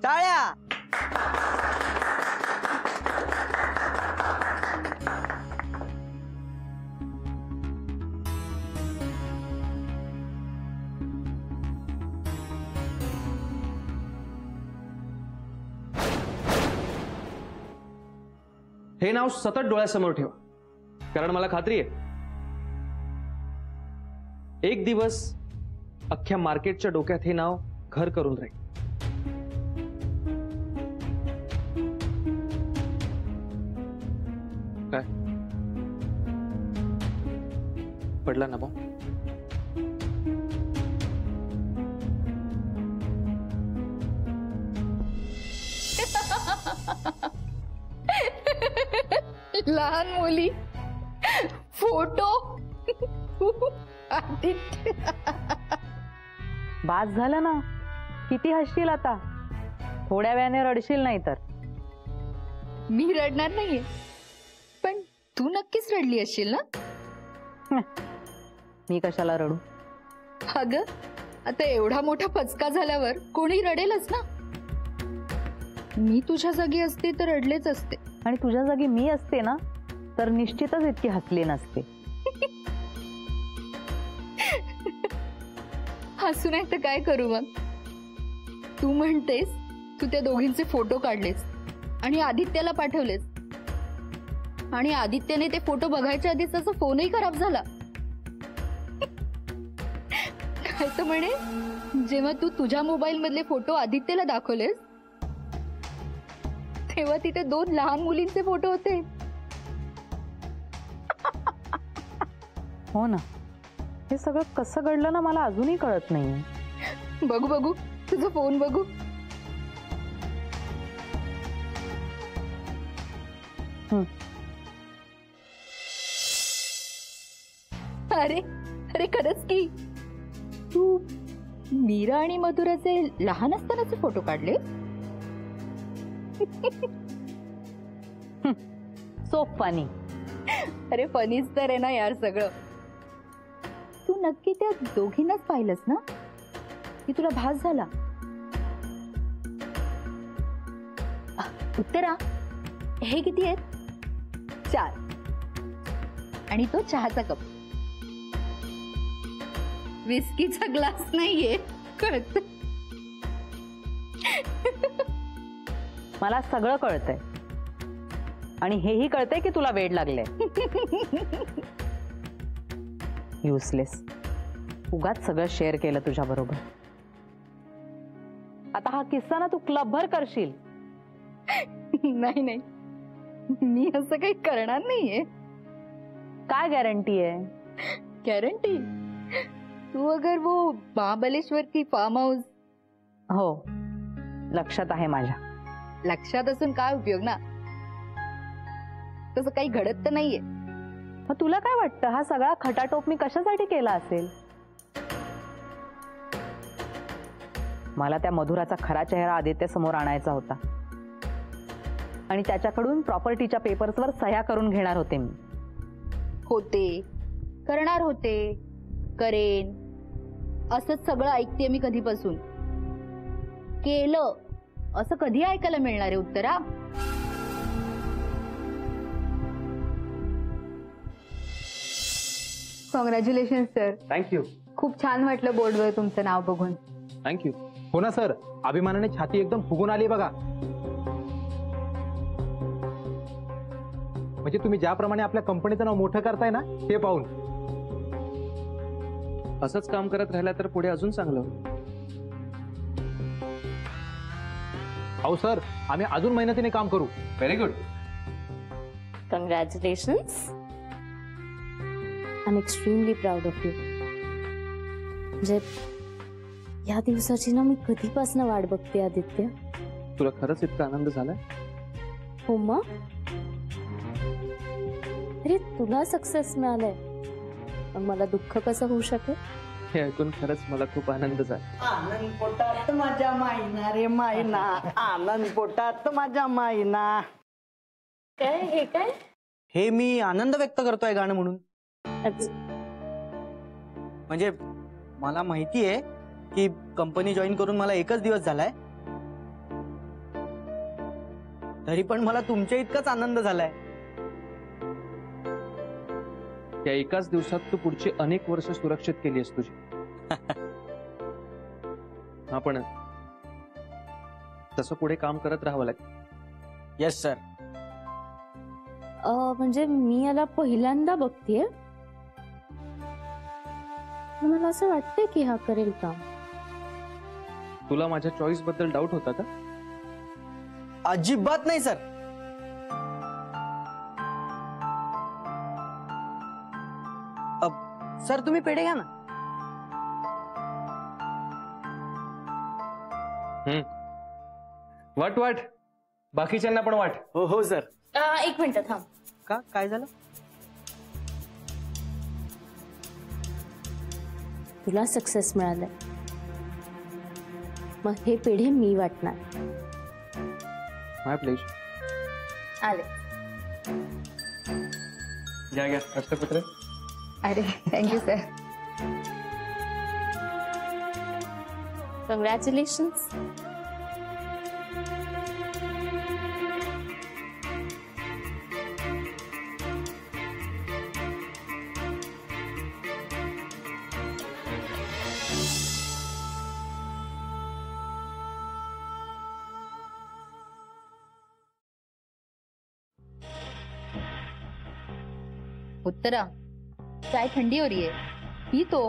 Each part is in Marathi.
टाळ्या. हे नाव सतत डोळ्यासमोर ठेवा, कारण मला खात्री आहे एक दिवस अख्ख्या मार्केटच्या डोक्यात हे नाव घर करून राहील. काय पडला ना भाऊ? लहान मुली फोटो बास झालं ना, किती हसशील आता, थोड्या वेळाने रडशील नाही तर. मी रडणार नाहीये, पण तू नक्कीच रडली असशील ना. मी कशाला रडू? अगं आता एवढा मोठा पचका झाल्यावर कोणी रडेलच ना. मी तुझ्या जागी असते तर रडलेच असते, आणि तुझ्या जागी मी असते ना तर निश्चितच इतकी हसली नसते. हसू नाही तर काय करू मग? तू म्हणतेस तू त्या दोघींचे फोटो काढलेस आणि आदित्याला पाठवलेस, आणि आदित्याने ते फोटो बघायच्या आधीच त्याचा फोनही खराब झाला. काय तर म्हणे, जेव्हा तू तुझ्या मोबाईल मधले फोटो आदित्यला दाखवलेस तेव्हा तिथे 2 लहान मुलींचे फोटो होते. हो ना, हे सगळं कसं घडलं ना मला अजूनही कळत नाही. बघू बघू तुझा फोन बघू. अरे अरे खरंच की तू मीरा आणि मधुराचे लहान असतानाचे फोटो काढले. So funny. अरे फनीच तर आहे ना यार सगळं. तू नक्की त्या दोघींनाच पाहिलंस ना की तुला भास झाला? उत्तरा, हे किती आहेत? 4. आणि तो चहाचा कप. विस्कीचा ग्लास नाहीये, कळत. मला सगळं कळतंय, आणि हेही कळतंय की तुला वेड लागले. युजलेस, उगाच सगळं शेअर केलं तुझ्या बरोबर. आता हा किस्सा ना तू क्लबभर करशील. नाही नाही, मी असं काही करणार नाहीये. काय गॅरंटी आहे? गॅरंटी? तू अगर वो महाबलेश्वर की फार्म हाऊस. हो, लक्षात आहे माझ्या. लक्षात असून काय उपयोग ना, तसं काही घडत तर नाहीये. मग तुला काय वाटतं हा सगळा खटाटोप मी कशासाठी केला असेल? मला त्या मधुराचा खरा चेहरा आदित्य समोर आणायचा होता, आणि त्याच्याकडून प्रॉपर्टीच्या पेपर्सवर सह्या करून घेणार होते मी. होते, करणार होते, करेन असंच सगळं ऐकते मी कधीपासून. केलं असं कधी ऐकायला मिळणार आहे उत्तरा? Congratulation sir. थँक्यू. खूप छान वाटलं बोर्डवर तुमचं नाव बघून. थँक्यू. हो ना सर, अभिमानाने छाती एकदम फुगून आली बघा. म्हणजे तुम्ही ज्याप्रमाणे आपल्या कंपनीचं नाव मोठं करताय ना ते पाहून. असंच काम करत राहिला तर पुढे अजून चांगलं होईल. अहो सर, आम्ही अजून मेहनतीने काम करू. Very good. Congratulations. I'm extremely proud of you. म्हणजे या दिवसाची ना मी कधीपासून वाट बघते आदित्य. तुला खरंच इतका आनंद झालाय? हो मग. अरे तुला सक्सेस मिळालाय, मग मला दुःख कसं होऊ शकेल? हे ऐकून खरंच मला खूप आनंद झाला. आनंद पोटात माझ्या मायना रे मायना, आनंद पोटात माझ्या मायना. काय हे काय? हे मी आनंद व्यक्त करतोय गाणं म्हणून. म्हणजे मला माहिती आहे की कंपनी जॉईन करून मला 1च दिवस झालाय, तरी पण मला तुमच्या इतकाच आनंद झालाय. त्या एकाच दिवसात तू पुढची अनेक वर्ष सुरक्षित केली आहेस तुझी. हा पण तसं पुढे काम करत राहावं लागेल. Yes sir. म्हणजे मी याला पहिल्यांदा बघतेय. मला असं वाटतंय की हा करेल काम. तुला माझ्या चॉईस बद्दल डाऊट होता का? अजिबात नाही सर. सर तुम्ही पेढे घ्या ना. वाट वाट, बाकीच्यांना पण वाट. हो हो सर. एक मिनिट थांब. का काय झालं? तुला सक्सेस मिळालंय, मग हे पेढे मी वाटणार. माय प्लेज. आले. घ्या घ्या हस्तपत्र. अरे थँक्यू सर. कॉंग्रॅच्युलेशन्स. उत्तरा, चाय ठंडी हो रही है, पी तो.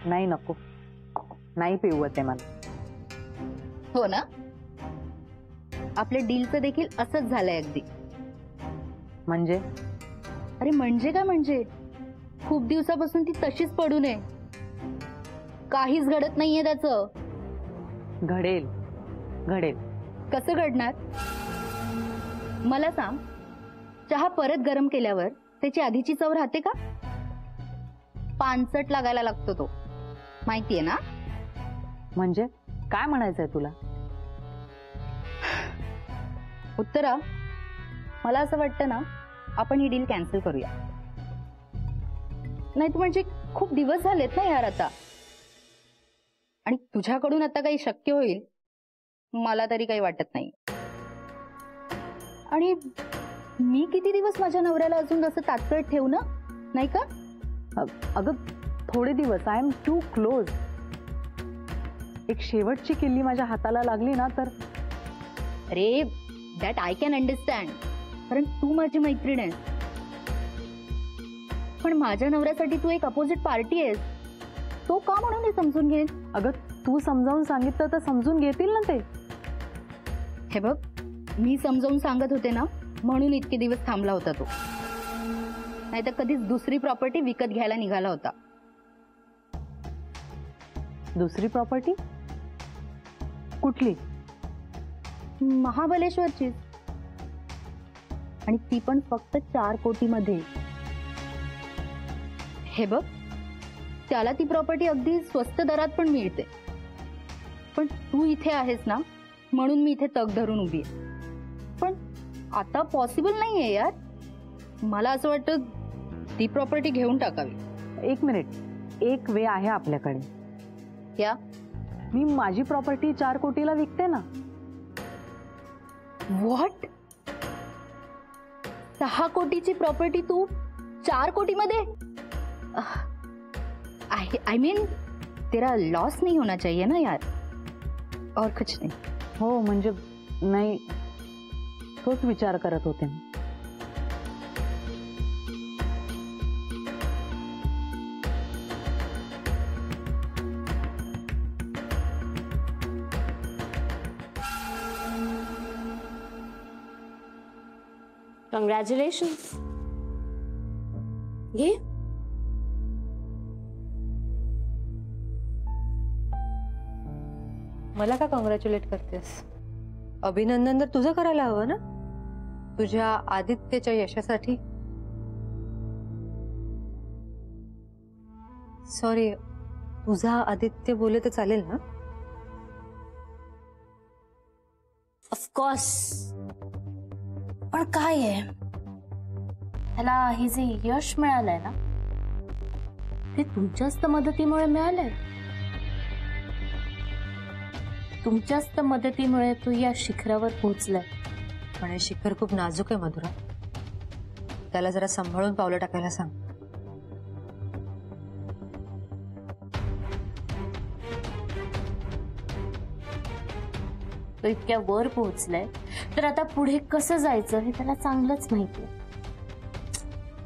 नाही नको, नाही पिऊ ते मला. हो ना. आपल्या डीलचं देखील असंच झालंय अगदी. म्हणजे अरे म्हणजे काय म्हणजे, खूप दिवसापासून ती तशीच पडू नये. काहीच घडत नाहीये त्याचं. घडेल घडेल. कसं घडणार मला सांग. चहा परत गरम केल्यावर त्याची आधीची चव राहते का? पानसट लागायला लागतो तो, माहितीये ना. म्हणजे काय म्हणायचंय तुला? उत्तरा, मला असं वाटतं ना, आपण ही डील कॅन्सल करूया. नाही तर म्हणजे खूप दिवस झालेत ना यार आता. आणि तुझ्याकडून आता काही शक्य होईल मला तरी काही वाटत नाही. आणि मी किती दिवस माझ्या नवऱ्याला अजून असं तात्काळ ठेवू ना, नाही का? अगं थोडे दिवस. I am too close. एक शेवटची किल्ली माझ्या हाताला लागली ना तर. अरे दॅट आय कॅन अंडरस्टँड, कारण तू माझी मैत्रीण आहेस. पण माझ्या नवऱ्यासाठी तू एक अपोजिट पार्टी आहेस. तो का म्हणून हे समजून घेईल? अगं तू समजावून सांगितलं तर समजून घेतील ना ते. हे बघ, मी समजावून सांगत होते ना, म्हणून इतके दिवस थांबला होता तो. नाहीतर कधीच दुसरी प्रॉपर्टी विकत घ्यायला निघाला होता. दुसरी प्रॉपर्टी? कुठली? महाबलेश्वरची. आणि ती पण फक्त 4 कोटीमध्ये. हे बघ, त्याला ती प्रॉपर्टी अगदी स्वस्त दरात पण मिळते. पण तू इथे आहेस ना, म्हणून मी इथे तग धरून उभी आहे. पण आता पॉसिबल नाहीये यार. मला असं वाटतं ती प्रॉपर्टी घेऊन टाकावी. एक मिनिट, एक वे आहे आपल्याकडे. क्या? मी माझी प्रॉपर्टी 4 कोटीला विकते ना. व्हॉट? 6 कोटीची प्रॉपर्टी तू 4 कोटीमध्ये? आई मीन तेरा लॉस नहीं होना चाहिए ना यार, और कुछ नहीं. हो म्हणजे नाही, तोच विचार करत होते. कॉंग्रॅच्युलेशन्स. घे. मला का कॉंग्रॅच्युलेट करतेस? अभिनंदन तर तुझं करायला हवं ना, तुझ्या आदित्यच्या यशासाठी. सॉरी, तुझा आदित्य बोले तर चालेल ना? ऑफकोर्स. पण काय आहे, त्याला हे जे यश मिळालंय ना ते तुमच्याच मदतीमुळे मिळालंय. तुमच्याच मदतीमुळे तू या शिखरावर पोहोचलाय. पण हे शिखर खूप नाजूक आहे मधुरा, त्याला जरा सांभाळून पावलं टाकायला सांग. तो इतक्या वर पोहोचलाय तर आता पुढे कसं जायचं हे त्याला चांगलंच माहिती आहे.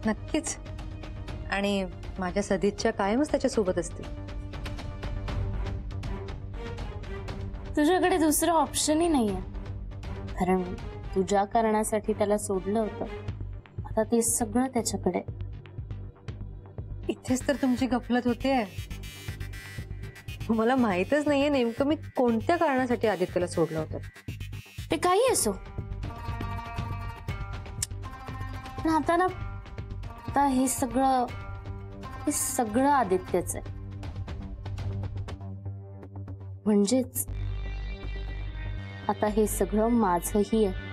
नक्कीच. आणि माझ्या सदिच्छा कायमच त्याच्या सोबत असते. तुझ्याकडे दुसरं ऑप्शनही नाहीये, कारण तू ज्या कारणासाठी त्याला सोडलं होतं आता ते सगळं त्याच्याकडे. इथेच तर तुमची गफलत होते. तुम्हाला माहितच नाहीये नेमकं मी कोणत्या कारणासाठी आदित्यला सोडलं होतं. ते काही असो, पण आता ना आता हे सगळं आदित्यच आहे. म्हणजेच आता हे सगळं माझंही आहे.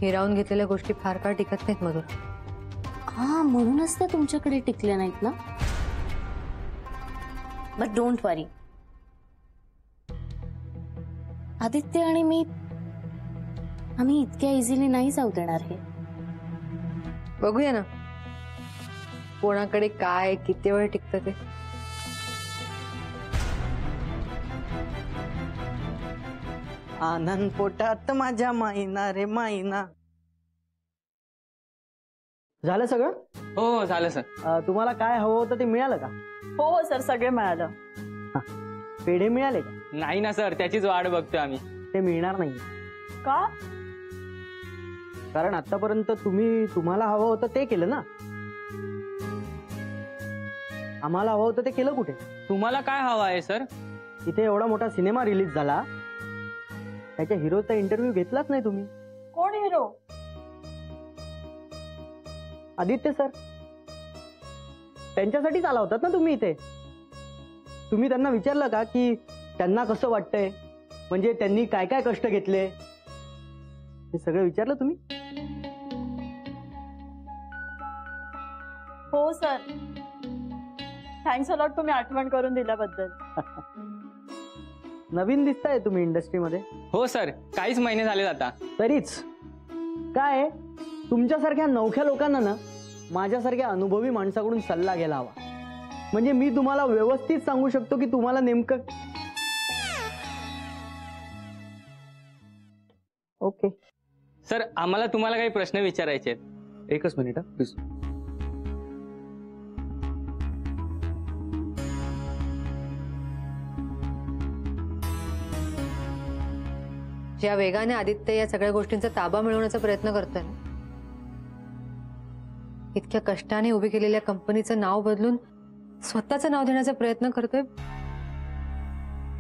हिरावून घेतलेल्या गोष्टी फार काळ टिकत नाहीत मधुरा. हा, म्हणूनच त्या तुमच्याकडे टिकल्या नाहीत ना. बट डोंट वरी, आदित्य आणि मी आम्ही इतक्या इझिली नाही जाऊ देणार हे. बघूया ना कोणाकडे काय किती वेळ टिकतं ते. आनंद पोटात माझ्या माईना रे माईना. झालं सगळं? हो झालं सर. तुम्हाला काय हवं होतं ते मिळालं का? हो सर, सगळे मिळालं. पेढे मिळाले का? नाही ना सर, त्याचीच वाट बघतोय आम्ही. ते मिळणार नाही. का? कारण आतापर्यंत तुम्हाला हवं होतं ते केलं ना. आम्हाला हवं होतं ते केलं कुठे? तुम्हाला काय हवं आहे सर? इथे एवढा मोठा सिनेमा रिलीज झाला, त्याच्या हिरोचा इंटरव्ह्यू घेतलाच नाही तुम्ही. कोण हिरो? आदित्य सर. त्यांच्यासाठीच आला होतात ना तुम्ही इथे. तुम्ही त्यांना विचारलं का की त्यांना कसं वाटतंय, म्हणजे त्यांनी काय काय कष्ट घेतले, हे सगळं विचारलं तुम्ही? हो सर, थँक्स अ लॉट तुम्ही आठवण करून दिल्याबद्दल. नवीन दिसताय तुम्ही इंडस्ट्रीमध्ये. हो सर, काहीच महिने झाले आता. तरीच काय तुमच्यासारख्या नवख्या लोकांना ना माझ्यासारख्या अनुभवी माणसाकडून सल्ला घ्यायला हवा. म्हणजे मी तुम्हाला व्यवस्थित सांगू शकतो की तुम्हाला नेमकं. ओके सर, आम्हाला तुम्हाला काही प्रश्न विचारायचे आहेत. एकच मिनिट प्लीज. ज्या वेगाने आदित्य या सगळ्या गोष्टींचा ताबा मिळवण्याचा प्रयत्न करतोय ना, इतक्या कष्टाने उभी केलेल्या कंपनीचं नाव बदलून स्वतःचं नाव देण्याचा प्रयत्न करतोय.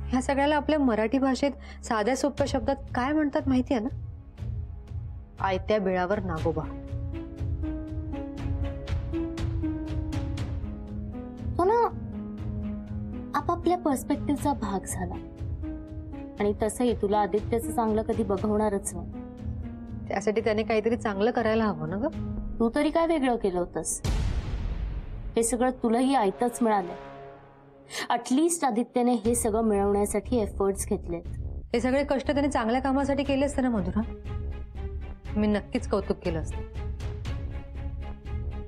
ह्या सगळ्याला आपल्या मराठी भाषेत साध्या सोप्या शब्दात काय म्हणतात माहितीये ना? आयत्या बिळावर नागोबा. तो ना आपापल्या पर्स्पेक्टिव्हचा भाग झाला, आणि तसंही तुला आदित्यचं चांगलं कधी बघवणारच नाही. त्यासाठी त्याने काहीतरी चांगलं करायला हवं ना ग. तू तरी काय वेगळं केलं होतंस? हे सगळं तुलाही आयतच मिळालंय. अटलिस्ट आदित्यने हे सगळं मिळवण्यासाठी एफर्ट्स घेतलेत. हे सगळे कष्ट त्याने चांगल्या कामासाठी केले असते ना मधुरा, मी नक्कीच कौतुक केलं असतं.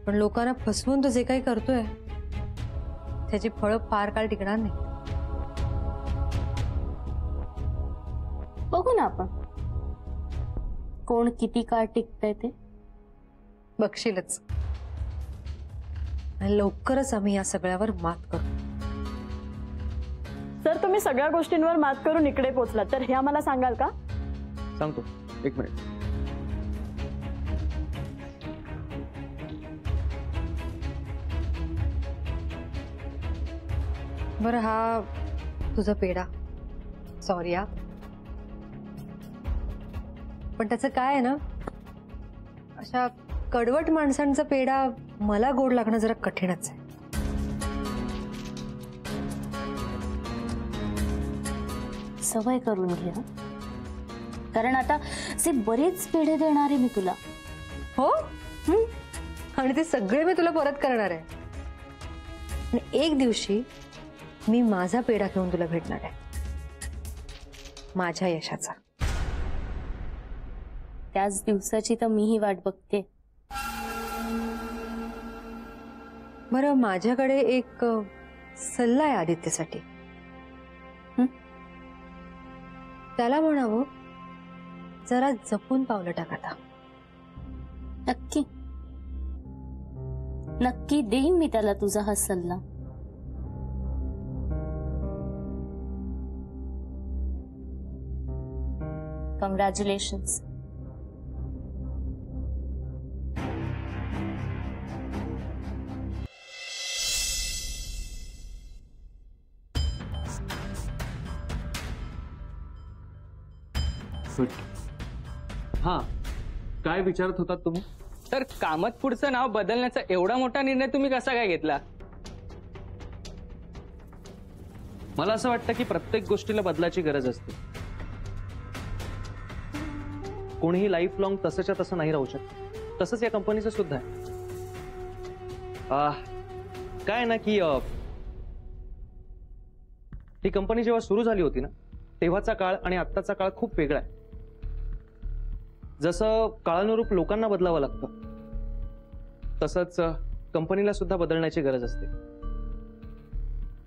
पण लोकांना फसवून तो जे काही करतोय त्याची फळं फार काळ टिकणार नाही. बघू ना आपण कोण किती काळ टिकतंय ते. बघशीलच. आणि लवकरच आम्ही या सगळ्यावर मात करू. सर, तुम्ही सगळ्या गोष्टींवर मात करून इकडे पोहोचलात, तर हे आम्हाला सांगाल का? सांगतो, एक मिनिट. बरं, हा तुझा पेढा. सॉरी या, पण त्याचं काय आहे ना, अशा कडवट माणसांचा पेढा मला गोड लागणं जरा कठीणच आहे. सवय करून घे हं. कारण आता असे बरेच पेढे देणार आहे मी तुला. हो आणि ते सगळे मी तुला परत करणार आहे. आणि एक दिवशी मी माझा पेढा घेऊन तुला भेटणार आहे, माझ्या यशाचा. त्याच दिवसाची तर मीही वाट बघते. बरं, माझ्याकडे एक सल्ला आहे आदित्यसाठी. त्याला म्हणावं जरा जपून पावलं टाक आता. नक्की नक्की देईन मी त्याला तुझा हा सल्ला. कॉंग्रॅच्युलेशन्स. हा, काय विचारत होतात तुम्ही? तर कामत पुढचं नाव बदलण्याचा एवढा मोठा निर्णय तुम्ही कसा काय घेतला? मला असं वाटतं की प्रत्येक गोष्टीला बदलाची गरज असते. कोणीही लाईफ लॉंग तसंच्या तसं नाही राहू शकत. तसंच या कंपनीचं सुद्धा आहे. काय ना की ही कंपनी जेव्हा सुरू झाली होती ना, तेव्हाचा काळ आणि आत्ताचा काळ खूप वेगळा आहे. जसं काळानुरूप लोकांना बदलावं लागतं, तसंच कंपनीला सुद्धा बदलण्याची गरज असते.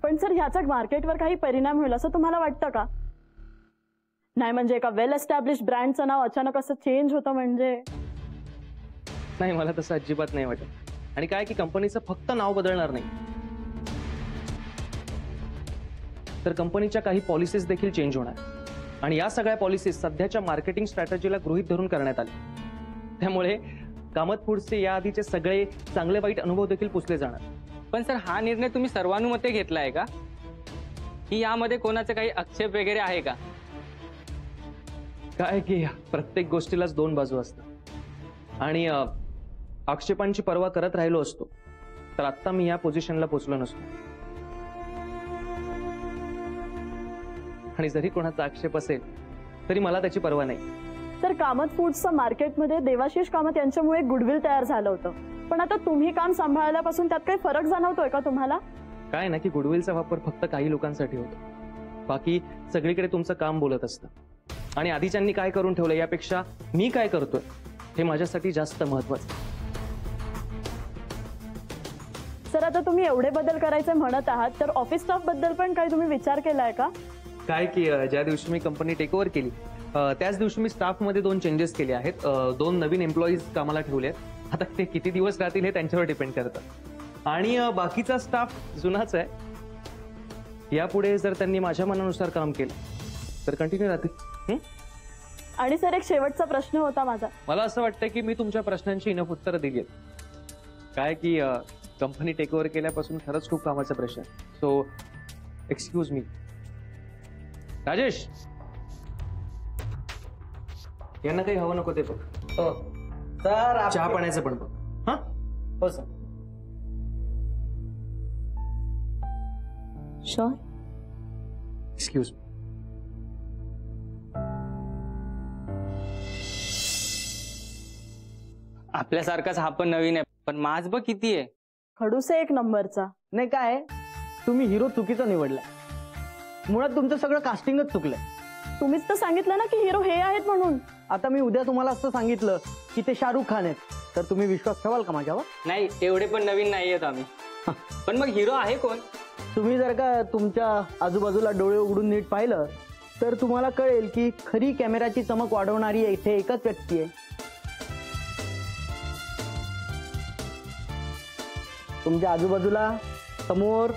पण सर, ह्याचा मार्केटवर काही परिणाम होईल असं तुम्हाला वाटतं का? नाही म्हणजे एका वेल एस्टॅब्लिश ब्रँडचं नाव अचानक असं चेंज होतं म्हणजे? नाही, मला तसं अजिबात नाही वाटत. आणि काय की कंपनीचं फक्त नाव बदलणार नाही, तर कंपनीच्या काही पॉलिसीज देखील चेंज होणार. आणि या सगळ्या पॉलिसीज सध्याच्या मार्केटिंग स्ट्रॅटेजीला गृहीत धरून करण्यात आले. त्यामुळे कामत फूड्सचे या आधीचे सगळे चांगले वाईट अनुभव देखील पुसले जाणार. पण सर, हा निर्णय तुम्ही सर्वानुमते घेतला आहे का, की यामध्ये कोणाचे काही आक्षेप वगैरे आहे का? काय की प्रत्येक गोष्टीलाच दोन बाजू असतात. आणि आक्षेपांची पर्वा करत राहिलो असतो तर आता मी या पोझिशनला पोहोचलो नसतो. आणि जरी कोणाचा आक्षेप असेल तरी मला त्याची पर्वा नाही. तर कामत फूड्सचं मार्केटमध्ये देवाशिष कामत यांच्यामुळे गुडविल तयार झालं होतं. पण आता तुम्ही काम सांभाळल्यापासून त्यात काही फरक जाणवतोय का तुम्हाला? काय ना की गुडविलचा वापर फक्त काही लोकांसाठी होतो, बाकी सगळीकडे तुमचं काम बोलत असतं. आणि आधीच्यांनी काय करून ठेवलं यापेक्षा मी काय करतोय हे माझ्यासाठी जास्त महत्वाचं. सर, आता तुम्ही एवढे बदल करायचे म्हणत आहात, तर ऑफिस स्टाफ बद्दल पण काही तुम्ही विचार केलाय का? काय की ज्या दिवशी मी कंपनी टेक ओव्हर केली त्याच दिवशी मी स्टाफमध्ये 2 चेंजेस केले आहेत. 2 नवीन एम्प्लॉईज कामाला ठेवले आहेत. आता ते किती दिवस राहतील हे त्यांच्यावर डिपेंड करतं. आणि बाकीचा स्टाफ जुनाच आहे. यापुढे जर त्यांनी माझ्या मनानुसार काम केलं तर कंटिन्यू राहतील. आणि सर, एक शेवटचा प्रश्न होता माझा. मला असं वाटतं की मी तुमच्या प्रश्नांची इनफ उत्तरं दिली आहेत. काय की कंपनी टेक ओव्हर केल्यापासून खरंच खूप कामाचा pressure. So excuse me. Rajesh, यांना काही हवं नको ते बघ. सर, चहा पाण्याचं पण बघ. हा, हो सर. शुअर. Excuse me. आपल्यासारखाच हा पण नवीन आहे, पण माझ बघ किती आहे. खडूस आहे एक नंबरचा. नाही काय, तुम्ही हिरो चुकीचा निवडलाय. मुळात तुमचं सगळं कास्टिंगच चुकलंय. तुम्हीच तर सांगितलं ना की हिरो हे आहेत म्हणून. आता मी उद्या तुम्हाला असं सांगितलं की ते शाहरुख खान आहेत, तर तुम्ही विश्वास ठेवाल का माझ्यावर? नाही, एवढे पण नवीन नाही आहेत आम्ही. पण मग हिरो आहे कोण? तुम्ही जर का तुमच्या आजूबाजूला डोळे उघडून नीट पाहिलं तर तुम्हाला कळेल की खरी कॅमेराची चमक वाढवणारी इथे एकच व्यक्ती आहे. तुमच्या आजूबाजूला समोर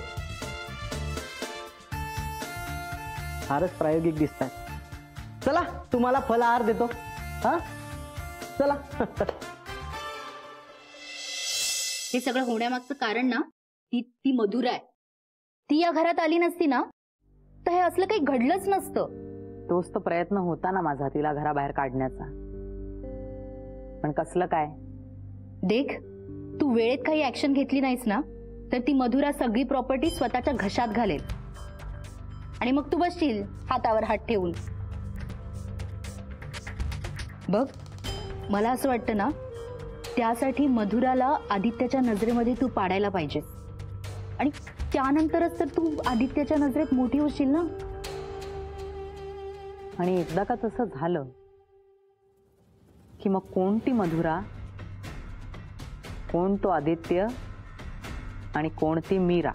फारच प्रायोगिक दिसतात. चला, तुम्हाला फलाहार देतो. हा, चला. हे सगळं होण्यामागचं कारण ना ती मधुरा आहे. ती या घरात आली नसती ना तर हे असलं काही घडलंच नसतं. तोच तो प्रयत्न होता ना माझा तिला घराबाहेर काढण्याचा, पण कसलं काय. देख, तू वेळेत काही ऍक्शन घेतली नाहीस ना तर ती मधुरा सगळी प्रॉपर्टी स्वतःच्या घशात घालेल. आणि मग तू बसशील हातावर हात ठेवून. बघ, मला असं वाटतं ना, त्यासाठी मधुराला आदित्याच्या नजरेमध्ये तू पाडायला पाहिजेस आणि त्यानंतरच तर तू आदित्याच्या नजरेत मोठी होशील ना. आणि एकदा का तसं झालं की मग कोण ती मधुरा, कोण तो आदित्य आणि कोण ती मीरा